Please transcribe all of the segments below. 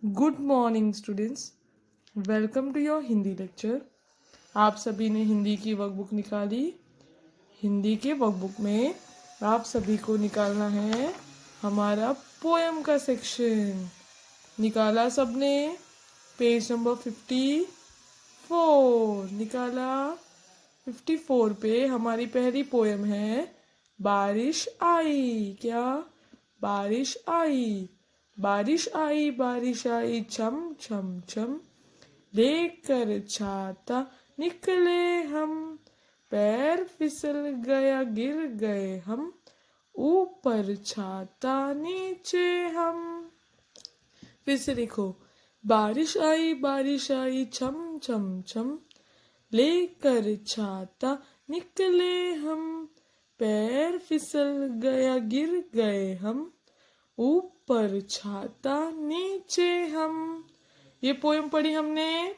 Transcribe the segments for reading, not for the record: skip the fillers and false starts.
Good morning students, welcome to your Hindi lecture. आप सभी ने हिंदी की वर्कबुक निकाली। हिंदी के वर्कबुक में आप सभी को निकालना है हमारा पोएम का सेक्शन। निकाला सबने? पेज नंबर 54 निकाला। 54 पे हमारी पहली पोएम है बारिश आई। क्या? बारिश आई। बारिश आई छम छम छम, लेकर छाता निकले हम, पैर फिसल गया गिर गए हम, ऊपर छाता नीचे हम। फिर से देखो, बारिश आई छम छम छम, लेकर छाता निकले हम, पैर फिसल गया गिर गए हम, ऊपर छाता नीचे हम। ये पोयम पढ़ी हमने।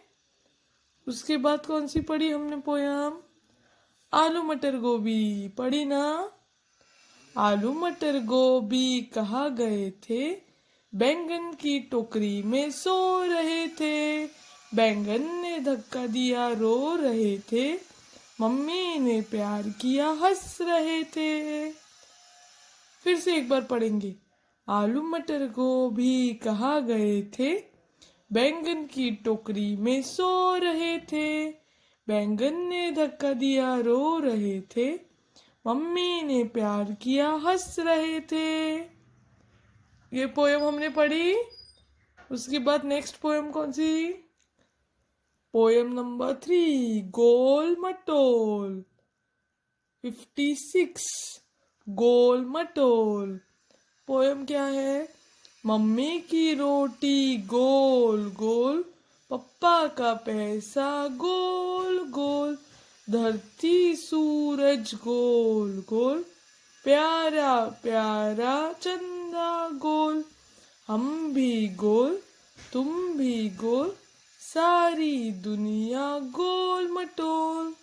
उसके बाद कौन सी पढ़ी हमने पोयम? आलू मटर गोभी पढ़ी ना। आलू मटर गोभी कहाँ गए थे, बैंगन की टोकरी में सो रहे थे, बैंगन ने धक्का दिया रो रहे थे, मम्मी ने प्यार किया हंस रहे थे। फिर से एक बार पढ़ेंगे। आलू मटर गोभी कहाँ गए थे, बैंगन की टोकरी में सो रहे थे, बैंगन ने धक्का दिया रो रहे थे, मम्मी ने प्यार किया हंस रहे थे। ये पोयम हमने पढ़ी। उसके बाद नेक्स्ट पोयम कौन सी? पोयम नंबर 3 गोल मटोल। 56 गोल मटोल। पोयम क्या है? मम्मी की रोटी गोल गोल, पप्पा का पैसा गोल गोल, धरती सूरज गोल गोल, प्यारा प्यारा चंदा गोल, हम भी गोल तुम भी गोल, सारी दुनिया गोल मटोल।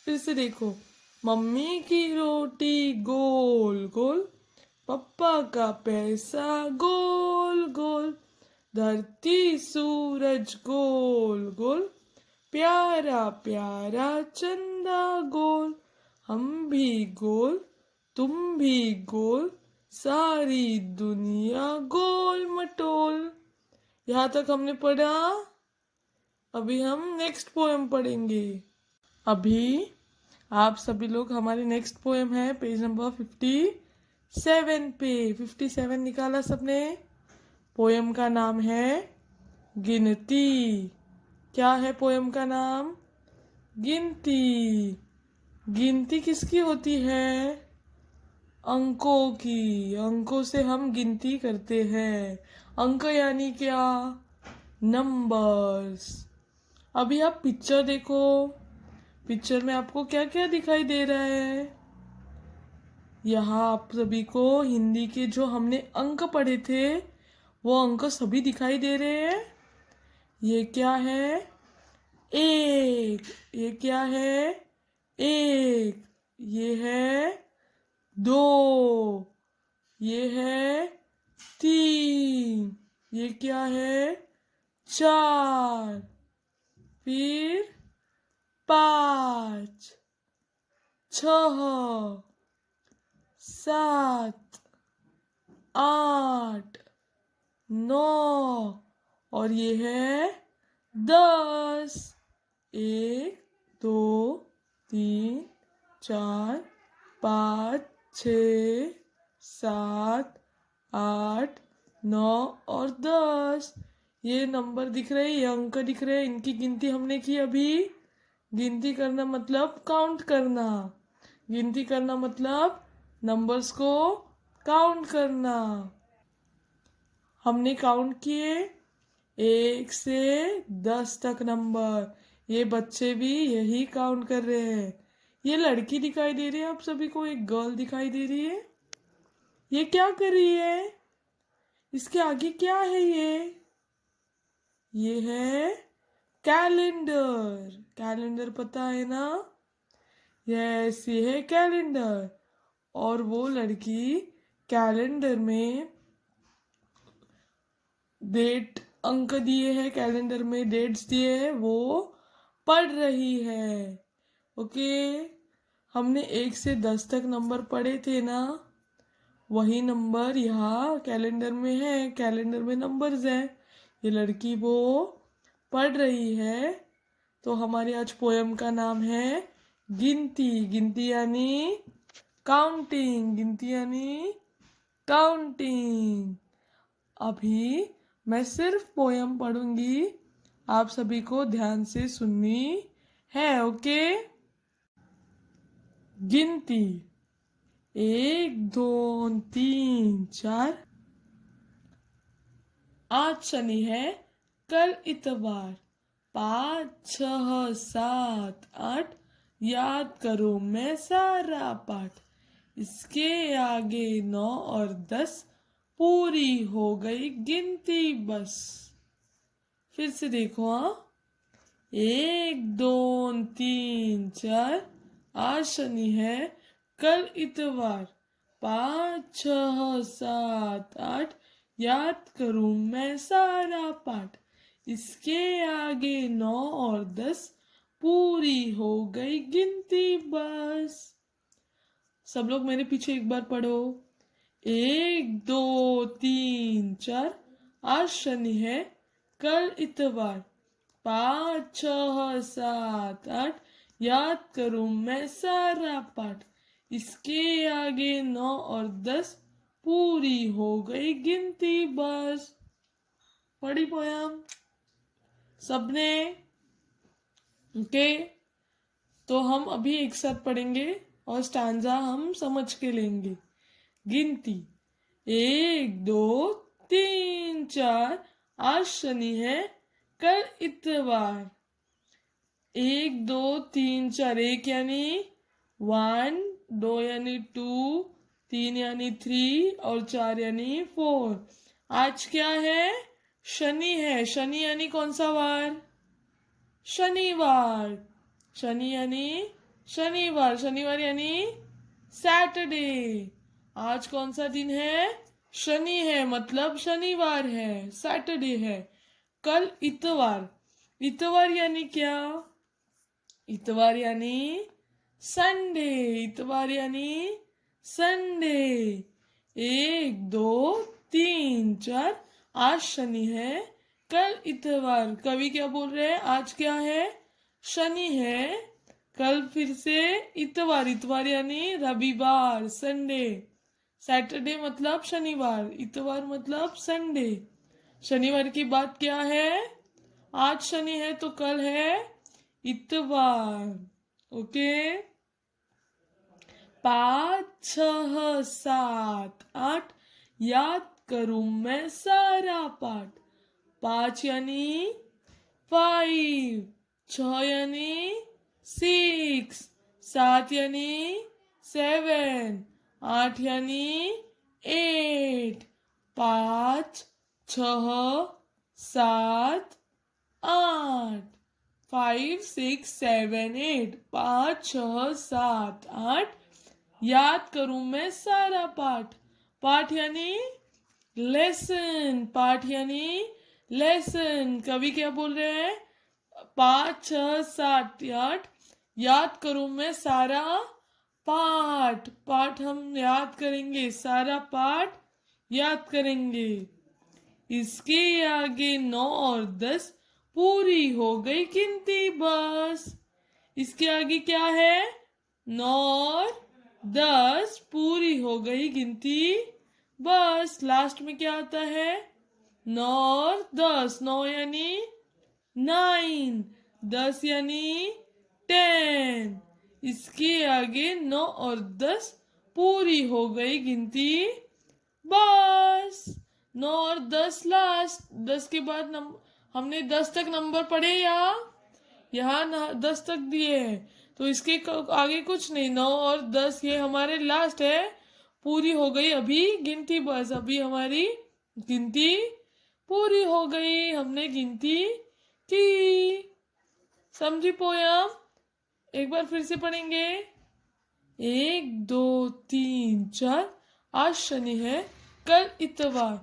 फिर से देखो, मम्मी की रोटी गोल गोल, पप्पा का पैसा गोल गोल, धरती सूरज गोल गोल, प्यारा प्यारा चंदा गोल, हम भी गोल तुम भी गोल, सारी दुनिया गोल मटोल। यहाँ तक हमने पढ़ा। अभी हम नेक्स्ट पोएम पढ़ेंगे। अभी आप सभी लोग, हमारी नेक्स्ट पोएम है पेज नंबर 57 पे। 57 निकाला सबने? पोएम का नाम है गिनती। क्या है पोएम का नाम? गिनती। गिनती किसकी होती है? अंकों की। अंकों से हम गिनती करते हैं। अंक यानी क्या? नंबर्स। अभी आप पिक्चर देखो। पिक्चर में आपको क्या क्या दिखाई दे रहा है? यहाँ आप सभी को हिंदी के जो हमने अंक पढ़े थे वो अंक सभी दिखाई दे रहे हैं। ये क्या है? एक। ये क्या है? एक। ये है 2। ये है 3। ये क्या है? 4। फिर 5, 6, 7, 8, 9 और ये है 10। 1, 2, 3, 4, 5, 6, 7, 8, 9 और 10। ये नंबर दिख रहे हैं, ये अंक दिख रहे हैं, इनकी गिनती हमने की अभी। गिनती करना मतलब काउंट करना। गिनती करना मतलब नंबर्स को काउंट करना। हमने काउंट किए 1 से 10 तक नंबर। ये बच्चे भी यही काउंट कर रहे हैं। ये लड़की दिखाई दे रही है आप सभी को, एक गर्ल दिखाई दे रही है। ये क्या कर रही है? इसके आगे क्या है ये है कैलेंडर। कैलेंडर पता है ना? यस, ये है कैलेंडर। और वो लड़की कैलेंडर में डेट अंक दिए हैं, कैलेंडर में डेट्स दिए हैं, वो पढ़ रही है। ओके, हमने 1 से 10 तक नंबर पढ़े थे ना, वही नंबर यहाँ कैलेंडर में है। कैलेंडर में नंबर्स हैं। ये लड़की वो पढ़ रही है। तो हमारी आज पोयम का नाम है गिनती। गिनती यानी काउंटिंग। गिनती यानी काउंटिंग। अभी मैं सिर्फ पोयम पढ़ूंगी, आप सभी को ध्यान से सुननी है। ओके, गिनती 1 2 3 4। आज शनि है, कल इतवार। 5 6 7 8, याद करो मैं सारा पाठ। इसके आगे 9 और 10, पूरी हो गई गिनती बस। फिर से देखो, हाँ, 1 2 3 4। आज शनि है, कल इतवार। 5 6 7 8, याद करूं मैं सारा पाठ। इसके आगे 9 और 10, पूरी हो गई गिनती बस। सब लोग मेरे पीछे एक बार पढ़ो। 1 2 3 4। आज शनि है, कल इतवार। 5 6 7 8, याद करूं मैं सारा पाठ। इसके आगे 9 और 10, पूरी हो गई गिनती बस। पढ़ी पोयम सबने? ओके, तो हम अभी एक साथ पढ़ेंगे और स्टांजा हम समझ के लेंगे। गिनती 1 2 3 4। आज शनि है, कल इतवार। 1 2 3 4। 1 यानी 1, 2 यानी 2, 3 यानी 3 और 4 यानी 4। आज क्या है? शनि है। शनि यानी कौन सा वार? शनिवार। शनि यानी शनिवार। शनिवार यानी सैटरडे। आज कौन सा दिन है? शनि है, मतलब शनिवार है, सैटरडे है। कल इतवार। इतवार यानी क्या? इतवार यानी संडे। इतवार यानी संडे। 1 2 3 4। आज शनि है, कल इतवार। कवि क्या बोल रहे हैं? आज क्या है? शनि है। कल फिर से इतवार। इतवार यानी रविवार, संडे। सैटरडे मतलब शनिवार, इतवार मतलब संडे। शनिवार की बात क्या है? आज शनि है तो कल है इतवार। ओके, 5 6 7 8, याद करूं मैं सारा पाठ। 5 यानी 5, 6 यानी 6, 7 यानी 7, 8 यानी 8। 5 6 7 8, 5 6 7 8। 5 6 7 8, याद करूं मैं सारा पाठ। पाठ यानी लेसन। पाठ यानी लेसन। कवि क्या बोल रहे हैं? 5 6 7 8, याद करूं मैं सारा पाठ। पाठ हम याद करेंगे, सारा पाठ याद करेंगे। इसके आगे 9 और 10, पूरी हो गई गिनती बस। इसके आगे क्या है? 9 और 10, पूरी हो गई गिनती बस। लास्ट में क्या आता है? 9 और 10। 9 यानी 9, 10 यानी 10। इसके आगे 9 और 10, पूरी हो गई गिनती बस। 9 और 10 लास्ट। 10 के बाद हमने 10 तक नंबर पढ़े या यहाँ 10 तक दिए हैं, तो इसके आगे कुछ नहीं। 9 और 10 ये हमारे लास्ट है। पूरी हो गई अभी गिनती बस। अभी हमारी गिनती पूरी हो गई, हमने गिनती की। समझी पोयम? एक बार फिर से पढ़ेंगे। 1 2 3 4। आज शनि है, कल इतवार।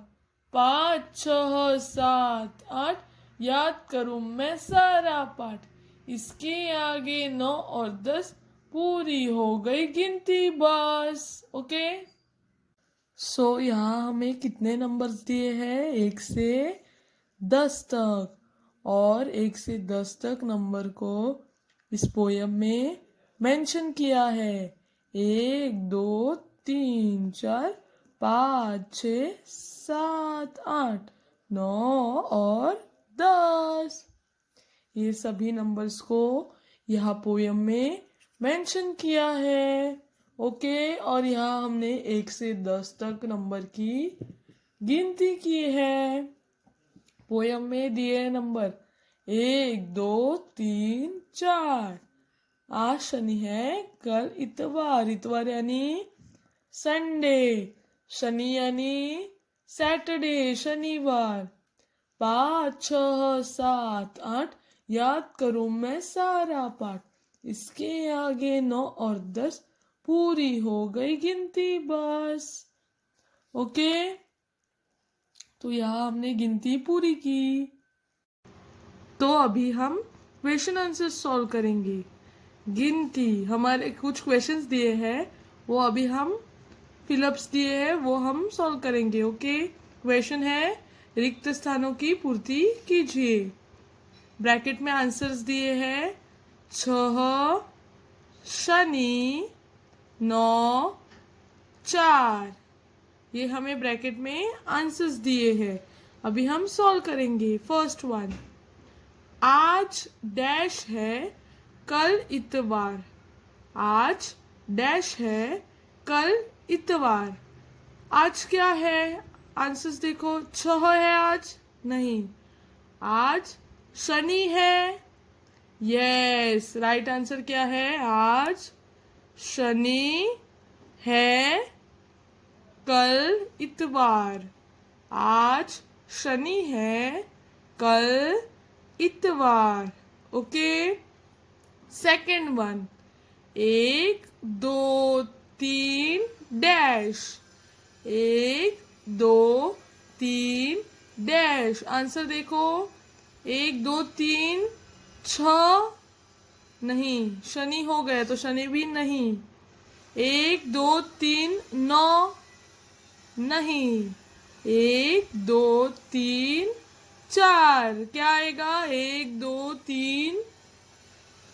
5 6 7 8 याद करूं मैं सारा पाठ। इसके आगे 9 और 10 पूरी हो गई गिनती बस। ओके, सो यहाँ हमें कितने नंबर्स दिए हैं? 1 से 10 तक, और 1 से 10 तक नंबर को इस पोयम में मेंशन किया है। 1 2 3 4 5 6 7 8 9 और 10, ये सभी नंबर्स को यहाँ पोयम में मेंशन किया है। ओके, और यहाँ हमने 1 से 10 तक नंबर की गिनती की है। पोयम में दिए नंबर 1 2 3 4। आज शनि है, कल इतवार, इतवार यानी संडे, शनि यानी सैटरडे, शनिवार। 5 6 7 8 याद करूं मैं सारा पाठ। इसके आगे 9 और 10 पूरी हो गई गिनती बस। ओके, तो यहाँ हमने गिनती पूरी की। तो अभी हम क्वेश्चन आंसर सॉल्व करेंगे। गिनती, हमारे कुछ क्वेश्चंस दिए हैं, वो अभी हम फिलअप्स दिए हैं वो हम सॉल्व करेंगे। ओके, क्वेश्चन है रिक्त स्थानों की पूर्ति कीजिए। ब्रैकेट में आंसर्स दिए हैं 6 शनि 9 4, ये हमें ब्रैकेट में आंसर्स दिए हैं। अभी हम सॉल्व करेंगे। फर्स्ट वन, आज डैश है कल इतवार। आज डैश है कल इतवार। आज क्या है? आंसर्स देखो, 6 है आज, नहीं। आज शनि है, यस, राइट आंसर क्या है? आज शनि है कल इतवार। आज शनि है कल इतवार। Okay, second one, 1 2 3 dash. 1 2 3 dash. Answer देखो, 1 2 3 6, नहीं, शनि हो गया तो शनि भी नहीं। 1 2 3 9, नहीं। 1 2 3 4, क्या आएगा? 1 2 3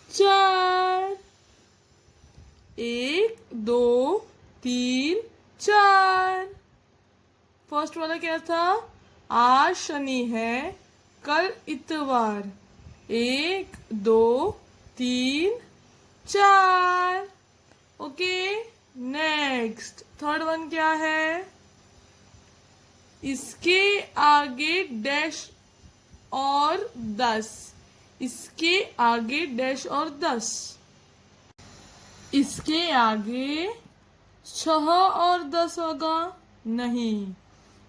4। 1 2 3 4। फर्स्ट वाला क्या था? आज शनि है कल इतवार। 1 2 3 4। ओके, नेक्स्ट थर्ड वन क्या है? इसके आगे डैश और 10। इसके आगे डैश और 10। इसके आगे 6 और 10 होगा, नहीं।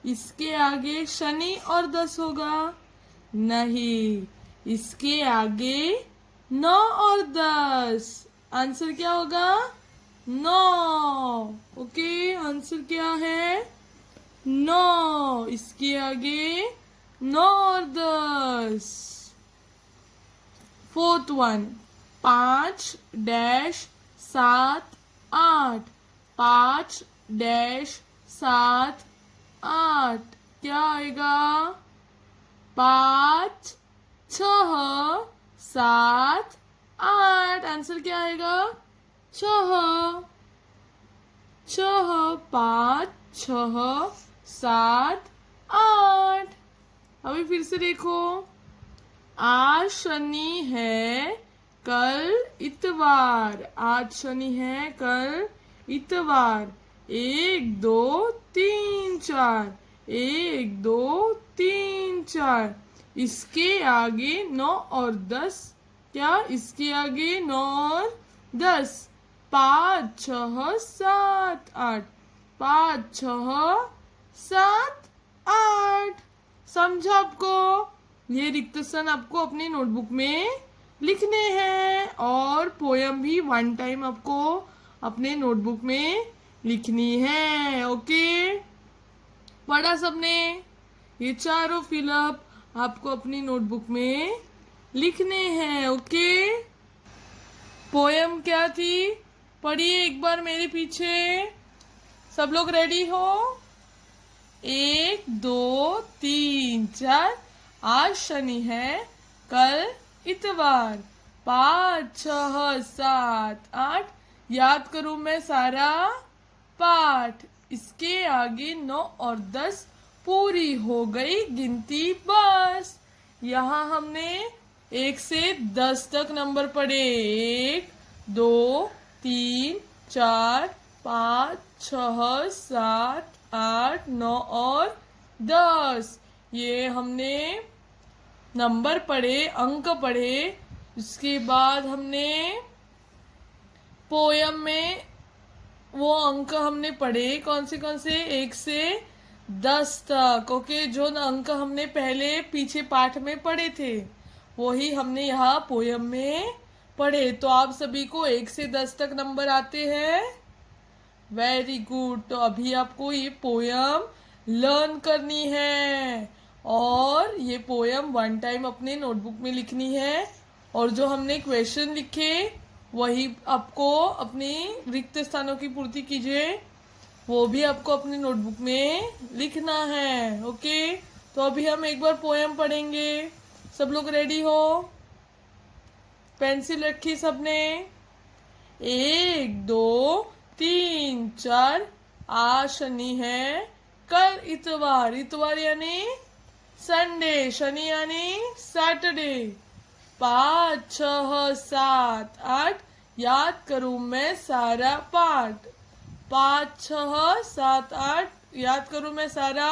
इसके आगे शनि और 10 होगा, नहीं। इसके आगे 9 और 10, आंसर क्या होगा? 9। ओके, आंसर क्या है? 9। इसके आगे 9 और 10। Fourth one, 5 dash 7 8। 5 डैश 7 8, क्या आएगा? 5 6 7 8, आंसर क्या आएगा? 6। 6 5 6 7 8। अभी फिर से देखो, आज शनि है कल इतवार। आज शनि है कल इतवार। 1 2 3 4। 1 2 3 4। इसके आगे 9 और 10, क्या? इसके आगे 9 और 10। 5 6 7 8। 5 6 7 8। समझा आपको? ये रिक्त स्थान आपको अपनी नोटबुक में लिखने हैं, और पोयम भी 1 टाइम आपको अपने नोटबुक में लिखनी है। ओके, पढ़ा सबने? ये चारों फिलअप आपको अपनी नोटबुक में लिखने हैं। ओके, पोयम क्या थी पढ़िए एक बार मेरे पीछे। सब लोग रेडी हो? 1 2 3 4। आज शनि है, कल इतवार। 5 6 7 8। याद करूं मैं सारा पाठ। इसके आगे 9 और 10 पूरी हो गई गिनती बस। यहाँ हमने 1 से 10 तक नंबर पढ़े। 1 2 3 4 5 6 7 8 9 और 10। ये हमने नंबर पढ़े, अंक पढ़े। उसके बाद हमने पोयम में वो अंक हमने पढ़े कौन से 1 से 10 तक। ओके, जो अंक हमने पहले पीछे पाठ में पढ़े थे वही हमने यहाँ पोयम में पढ़े। तो आप सभी को 1 से 10 तक नंबर आते हैं। Very good. तो अभी आपको ये पोयम लर्न करनी है और ये पोयम 1 टाइम अपने नोटबुक में लिखनी है। और जो हमने क्वेश्चन लिखे वही आपको अपनी रिक्त स्थानों की पूर्ति कीजिए, वो भी आपको अपनी नोटबुक में लिखना है। ओके, तो अभी हम एक बार पोयम पढ़ेंगे। सब लोग रेडी हो? पेंसिल रखी सबने? 1 2 3 4। आज शनि है, कल इतवार। इतवार यानी संडे, शनि यानी सैटरडे। 5 6 7 8। याद करूं मैं सारा पाठ। 5 6 7 8। याद करूं मैं सारा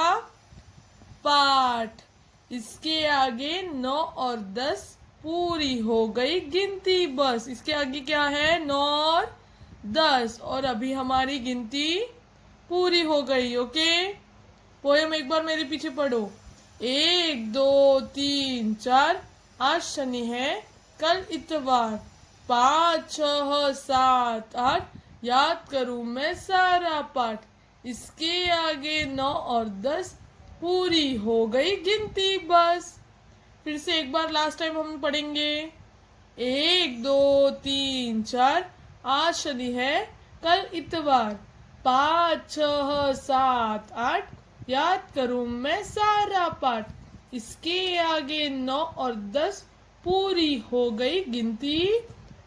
पाठ। इसके आगे 9 और 10 पूरी हो गई गिनती बस। इसके आगे क्या है? 9 और 10। और अभी हमारी गिनती पूरी हो गई। ओके, पोयम एक बार मेरे पीछे पढ़ो। 1 2 3 4। आज शनि है, कल इतवार। 5 6 7 8। याद करूं मैं सारा पाठ। इसके आगे 9 और 10 पूरी हो गई गिनती बस। फिर से एक बार लास्ट टाइम हम पढ़ेंगे। 1 2 3 4। आज शनि है, कल इतवार। 5 6 7 8। याद करूं मैं सारा पाठ। इसके आगे 9 और 10 पूरी हो गई गिनती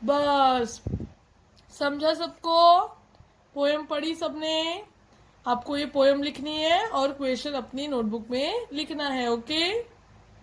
बस। समझा सबको? पोयम पढ़ी सबने? आपको ये पोयम लिखनी है और क्वेश्चन अपनी नोटबुक में लिखना है। ओके।